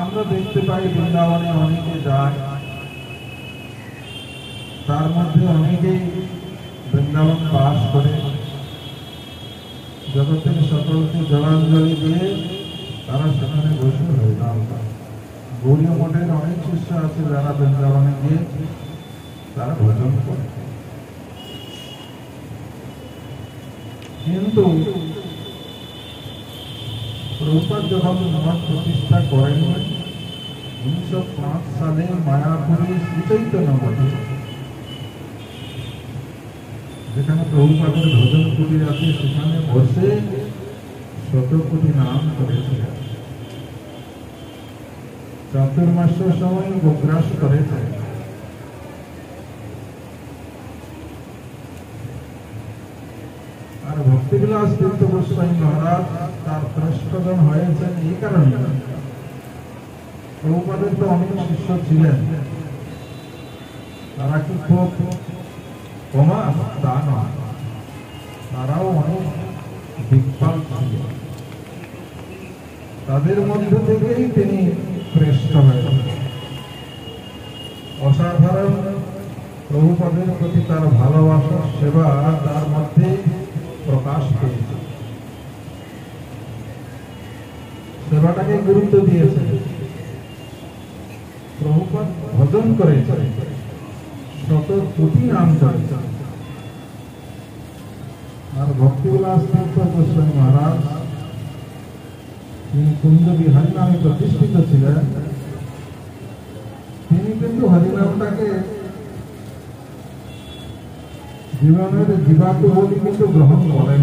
আমরা দেখতে পাই বৃন্দাবনে অনেকে যায়, তার মধ্যে অনেকেই বৃন্দাবন বাস করে, জগতের সকলকে জলাঞ্জলি দিয়ে তারা সেখানে বসে হরিনাম করে। গৌরীয় মঠের অনেক শিষ্য আছে যারা বৃন্দাবনে গিয়ে তারা ভজন করে। কিন্তু প্রভুপাদ যখন মঠ প্রতিষ্ঠা করেন 1905 সালে মায়াপুরে শ্রী চৈতন্য মঠে, যেখানে প্রভুপাদের ভজন কুটির আছে, সেখানে বসে 100 কোটি নাম করেছিলেন। চাতুর্মাস্যের সময় উপগ্রাস করেছে। আর ভক্তিবিলাস তীর্থ গোস্বামী মহারাজ তার পৃষ্ঠজন হয়েছেন এই কারণে, প্রভুপাদের তো অনেক শিষ্য ছিলেন, তারা কি খুব কমা তা নয়, তারাও অনেক দিকপাল ছিলেন। তাদের মধ্যে থেকেই তিনি শ্রেষ্ঠ হয়েছেন। অসাধারণ প্রভুপাদের প্রতি তার ভালোবাসা, সেবা তার মধ্যে প্রকাশ পেয়েছে। সেবাটাকে গুরুত্ব দিয়েছে। প্রভুপাদ ভজন করেছে, 100 কোটি নাম করেছে। আর ভক্তিবিলাস তীর্থ গোস্বামী মহারাজ, তিনি কুঞ্জ বিহারী নামে প্রতিষ্ঠিত ছিলেন, তিনি কিন্তু হরিনামটাকে জীবনের জীবাত্ম বলি কিন্তু গ্রহণ করেন।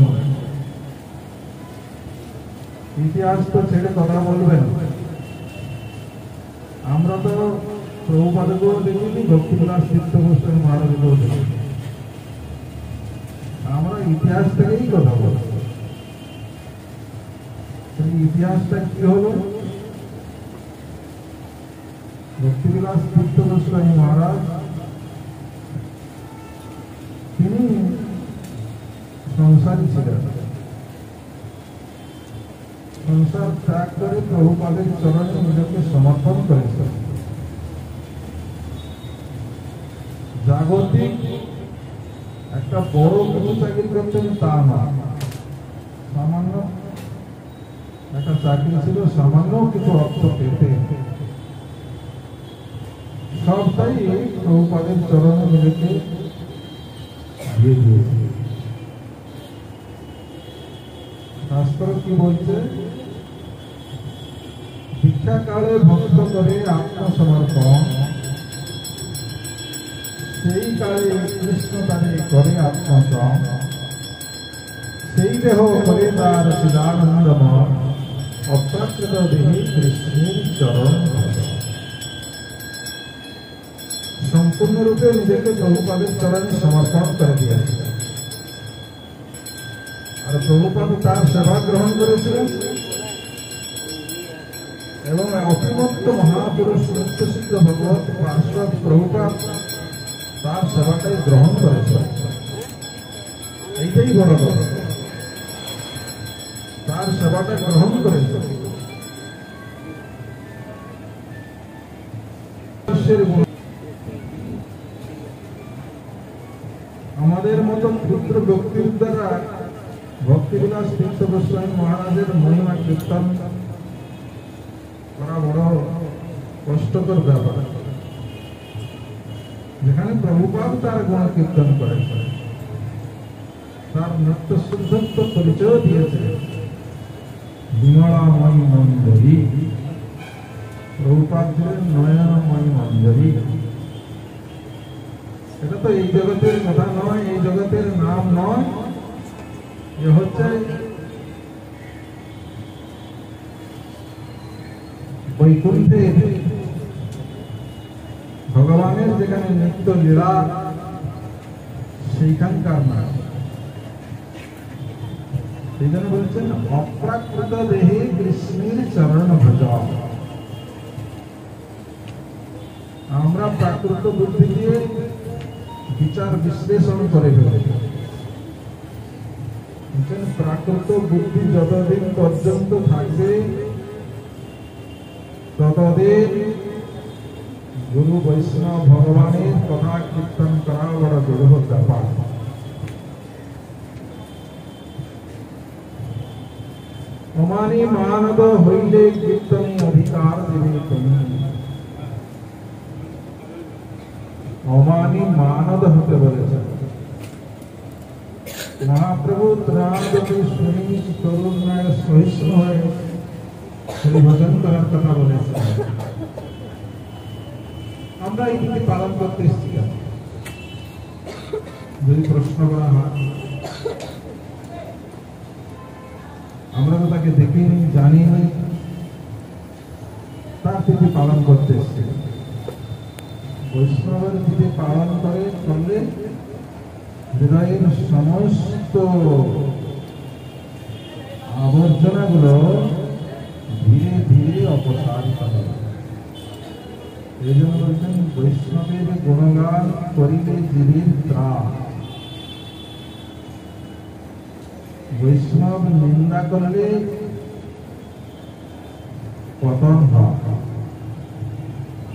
ইতিহাস তো ছেড়ে কথা বলবেন। আমরা তো প্রভুপাদকেও দেখিনি, ভক্তিবিলাস তীর্থ গোস্বামী মহারাজকেও দেখিনি। আমরা ইতিহাস থেকেই কথা বলব। ইতিহাসটা কি হলো? ভক্তিবিলাস তীর্থ গোস্বামী মহারাজ তিনি সংসারী ছিলেন। সংসার ত্যাগ করে প্রভুপাদের চরণে নিজেকে সমর্পণ করেছেন। জাগতিক একটা বড় কিছু চাকরি করতেন তা না, সামান্য একটা চাকরি ছিল, সামান্য কিছু অর্থ পেতে, সবটাই প্রভুপাদের চরণে নিজেকে দিয়ে দিয়েছে। শাস্ত্র কি বলছে? দীক্ষাকালে ভক্ত করে আত্মসমর্পণ, সেই কালে কৃষ্ণ তারে করে আত্মসম, সেই দেহ করে তার চিদানন্দময়, অপ্রাকৃত দেহে কৃষ্ণের চরণ। সম্পূর্ণরূপে নিজেকে প্রভুপাদের চরণে সমর্পণ করে দিয়েছে। আর প্রভুপাদ তার সেবা গ্রহণ করেছিলেন এবং অতিমত্ত মহাপুরুষ নিত্যসিদ্ধ ভগবত পার্শ্বদ প্রভুপাদ তার সেবাটাই গ্রহণ করেছে। এইটাই বড় কথা, তার সেবাটা গ্রহণ করেছে। আমাদের মতো ক্ষুদ্র ব্যক্তির দ্বারা ভক্তিবিলাস তীর্থ গোস্বামী মহারাজের মহিমা কীর্তন করা বড় কষ্টকর ব্যাপার। যেখানে প্রভুপাদ তার গুণ কীর্তন করেছে, তার নিত্য শুদ্ধত্ব পরিচয় দিয়েছে। বিমলাময়ী মঞ্জরী, প্রভুপাদ ছিলেন নয়নময়ী মঞ্জরী। এটা তো এই জগতের কথা নয়, এই জগতের নাম নয়, এ হচ্ছে বৈকুণ্ঠের ভগবানের যেখানে নিত্য লীলা, সেইখানকার নাম। সেই জন্য বলছেন অপ্রাকৃত দেহে কৃষ্ণের চরণ ভজ। আমরা প্রাকৃত বুদ্ধি দিয়ে বিচার বিশ্লেষণ করে ফেলি। প্রাকৃত বুদ্ধি যতদিন পর্যন্ত থাকবে ততদিন গুরু বৈষ্ণব ভগবানের কথা কীর্তন করা বড় দুর্লভ ব্যাপার। অমানি মানব হইলে কীর্তনে অধিকার দেবে তুমি। অমানি মানব হতে বলেছে মহাপ্রভু। ত্রাণ যদি শুনি তরুণ নয় সহিষ্ণু হয়ে সেই ভজন করার কথা বলেছে। আমরা এই নীতি পালন করতে এসেছি। যদি প্রশ্ন করা হয়, আমরা তো তাকে দেখিনি, জানিনি, তার তিথি পালন করতে এসেছি। বৈষ্ণবের তিথি পালন করলে হৃদয়ের সমস্ত আবর্জনাগুলো ধীরে ধীরে অপসারিত হবে। এই জন্য বলছেন বৈষ্ণবের গুণগান করিলে জীবের ত্রাণ। বৈষ্ণব নিন্দা করলে পতন হয়,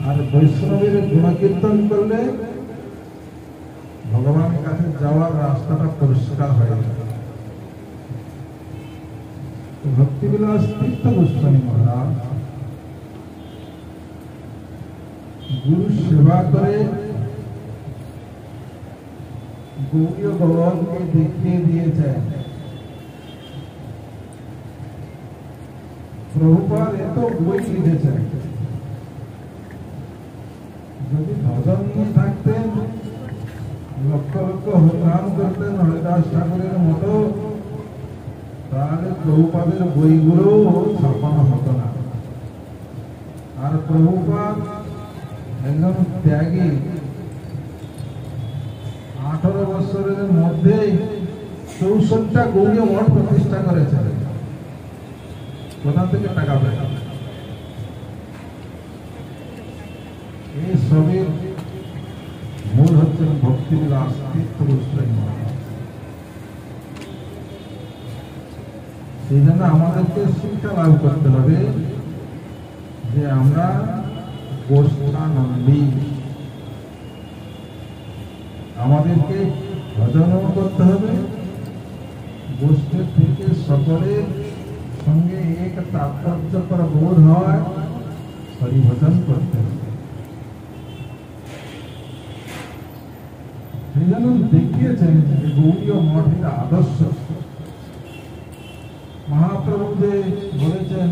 আর বৈষ্ণবের গুণকীর্তন করলে ভগবানের কাছে যাওয়ার রাস্তাটা পরিষ্কার হয়ে যায়। ভক্তিবিলাস তীর্থ গোস্বামী মহারাজ গুরু সেবা করে গৌরীয় ভগবানকে দেখিয়ে দিয়েছেন। প্রভুপাদ এত বই লিখেছেন, যদি ভজন নিয়ে থাকতেন, লক্ষ লক্ষ হরিনাম করতেন হরিদাস ঠাকুরের মতো, তাহলে প্রভুপাদের বইগুলো ছাপানো হতো না। আর প্রভুপাদ একদম ত্যাগী, 18 বছরের মধ্যেই 64টা গৌরীয় মঠ প্রতিষ্ঠা করেছেন। কোথা থেকে টাকা পেল? এই সবের মূল হচ্ছেন ভক্তিবিলাস তীর্থ গোস্বামী মহারাজ। সেই জন্য আমাদেরকে শিক্ষা লাভ করতে হবে যে আমরা গোষ্ঠানন্দী। আমাদেরকে ভজনও করতে হবে, গোষ্ঠীর থেকে সকলের সঙ্গে এক তাৎপর্যকর বোধ হয় হরিভজন করতে হবে। সেই জন্য দেখিয়েছেন যে গৌরীয় মঠের আদর্শ। মহাপ্রভু যে বলেছেন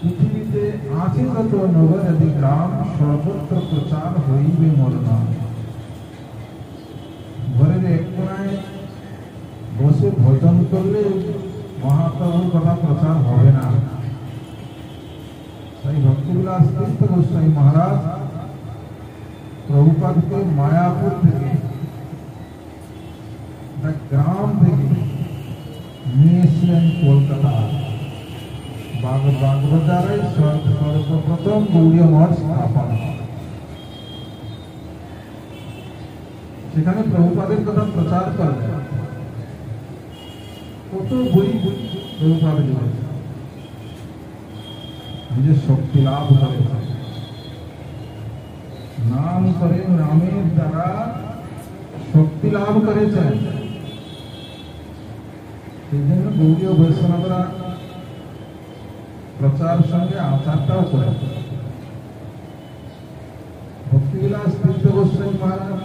পৃথিবীতে আছে যত নগর আদি গ্রাম, সর্বত্র প্রচার হইবে মোর নাম। ঘরের এক কোণায় বসে ভজন করলে মহাপ্রভুর কথা প্রচার হবে না। তাই ভক্তিবিলাস তীর্থ গোস্বামী মহারাজ প্রভুপাদকে মায়াপুর থেকে, গ্রাম থেকে নিয়ে এসেছিলেন কলকাতা। বাগবাজারে সর্বপ্রথম গৌরীয় মঠ স্থাপন। সেখানে প্রভুপাদের কথা প্রচার করলেন। কত বই প্রভুপাদ লিখেছেন, নিজের শক্তি লাভ করেছেন। নাম করে, নামের দ্বারা শক্তি লাভ করেছেন। সেই জন্য গৌরীয় বৈষ্ণবরা প্রচার সঙ্গে আচারটাও করে। ভক্তিবিলাস তীর্থ গোস্বামী মহারাজ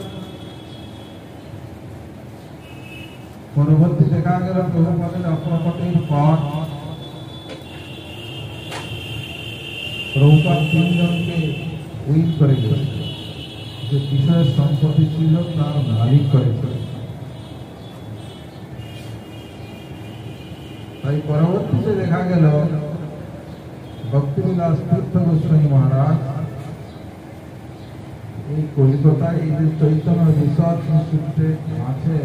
পরবর্তী দেখা গেল প্রভুপাদের অপ্রকটের পর প্রভুপাদ 3 জনকে উইল করে দিয়েছিল, যে বিষয়ের সম্পত্তি ছিল তার মালিক করেছিল। তাই পরবর্তীতে দেখা গেল ভক্তিবিলাস তীর্থ গোস্বামী মহারাজ এই কলিকাতায় এই যে চৈতন্য রিসর্চ ইনস্টিটিউটে আছে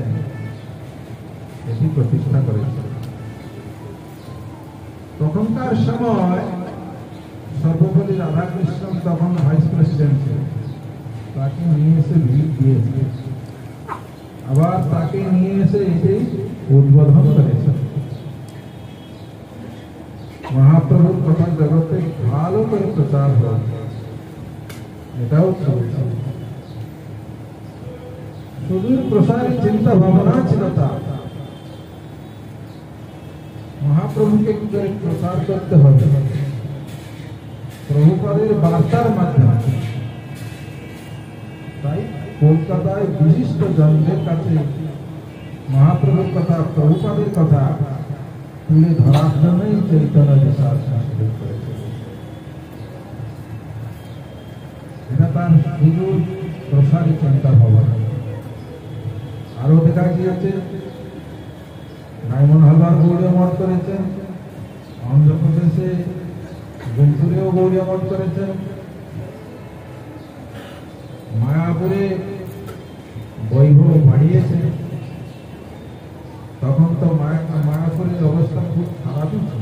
এটি প্রতিষ্ঠা করেছে। তখনকার সময় সর্বপল্লী রাধাকৃষ্ণ তখন ভাইস প্রেসিডেন্ট ছিল, তাকে নিয়ে এসে ভিড় দিয়েছে, আবার তাকে নিয়ে এসে এটি উদ্বোধন করেছে। মহাপ্রভুর কথা জগতে ভালো করে প্রচার হয়, এটাও চলছে। সুদূর প্রসারী চিন্তা ভাবনা ছিল তার। মহাপ্রভুকে কি করে প্রচার করতে হবে, প্রভুপাদের বার্তার মাধ্যমে। তাই কলকাতায় বিশিষ্ট জনদের কাছে মহাপ্রভুর কথা, প্রভুপাদের কথা তুলে ধরার জন্যই চৈতন্য বিশাল সংস্কৃত করেছে। এটা তার সুদূর প্রসারী চিন্তা ভাবনা। আরো দেখা গিয়েছে ডায়মন্ড হারবার গৌড়ীয় মঠ করেছেন, অন্ধ্রপ্রদেশে গুন্টুরেও গৌড়ীয় মঠ করেছেন, মায়াপুরে বৈভব বাড়িয়েছে। তখন তো মায়াপুরের অবস্থা খুব খারাপই ছিল।